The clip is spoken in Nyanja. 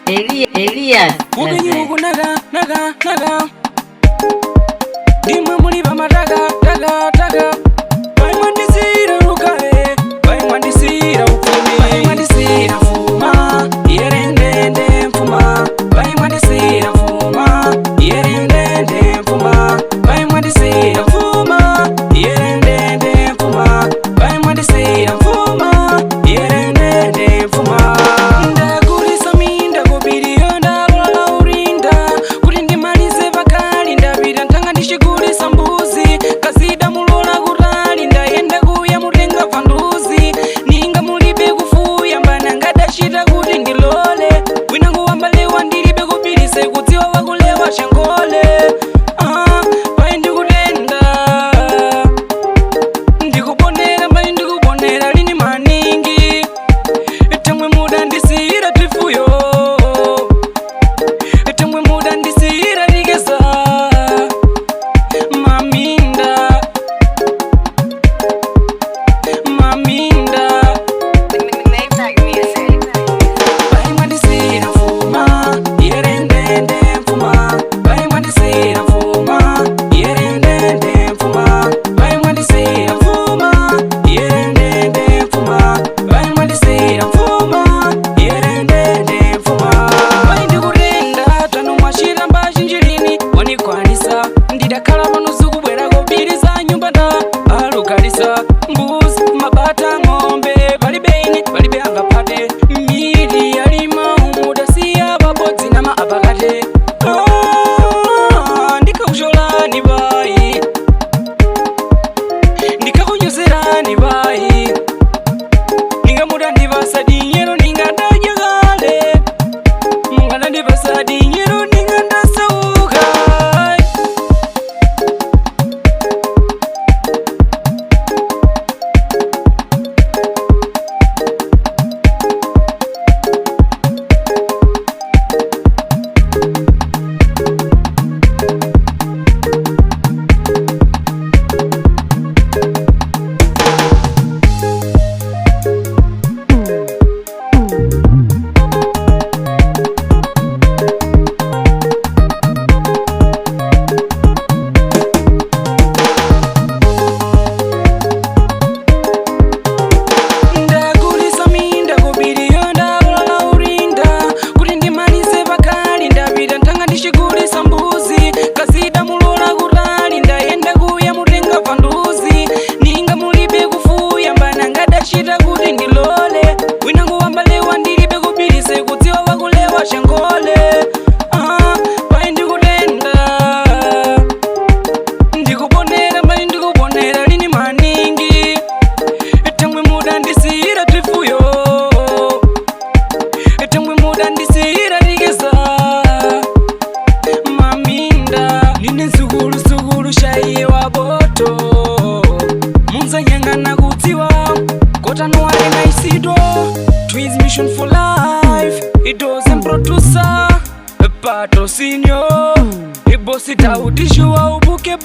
Elias Mubinyugu naga Dimwe muliba mataga taga Mwandissyira rukae Mwandissyira Pfuma Mwandissyira Pfuma yerendende Pfuma Mwandissyira Pfuma yerendende Pfuma Mwandissyira Pfuma yerendende Pfuma Mwandissyira Pfuma yerendende Pfuma Ndakulisa minda kubiriyo ndalola urinda kuti ndimalize pakali ndapita ntanga ndishigulisa mbuzi kazida mulola kutali ndayenda kuya mutenga panduzi ninga mulibe kufuya mbana ngadachita kuti ndilole winangu wambalewa ndilibe kupilise kudziwa wakulewa changole pai ndikutenda ndikubonera mbali ndikubonera lini maningi temwe Mwandissyira tifuyo temwe Mwandissyira ligeza maminda Mwandissyira Pfuma yerendende Pfuma Mwandissyira Pfuma yerendende Pfuma Mwandissyira Pfuma yerendende Pfuma Mwandissyira Pfuma yerendende Pfuma ndikutenda tano mwashira mbachinjirini wanikwanisa ndidakhala pano zikubwera kobiriza nyumba nda alukalisa mbuzi mabata ng'ombe palibeini palibe angapate mili yalima umudasiya babodzi nama apakate ndikakucholani bayi ndikakunyozerani bayi ningamuda ndivasa dinyero ningadadya kale mungana ndivasa dinyero ningandasauka ndakulisa minda kubiriyo ndalola urinda kuti ndimalize pakali ndapita ntanga ndishigulisa mbuzi kazida mulola kutali ndayenda kuya mutenga panduzi ninga mulibe kufuya mbana ngadachita kuti ndilole winangu wambalewa ndilibe kupilise kudziwa wakulewa changole pai ndikutenda ndikubonera mbali ndikubonera lini maningi temwe Mwandissyira tifuyo temwe Mwandissyira ligeza maminda nine nzukulu shaiye waboto munzanyangana kudziwa Kota Nowa Renascido Twins Mission for Life idozen producer patrocinio ibosi tautishuwa ubuke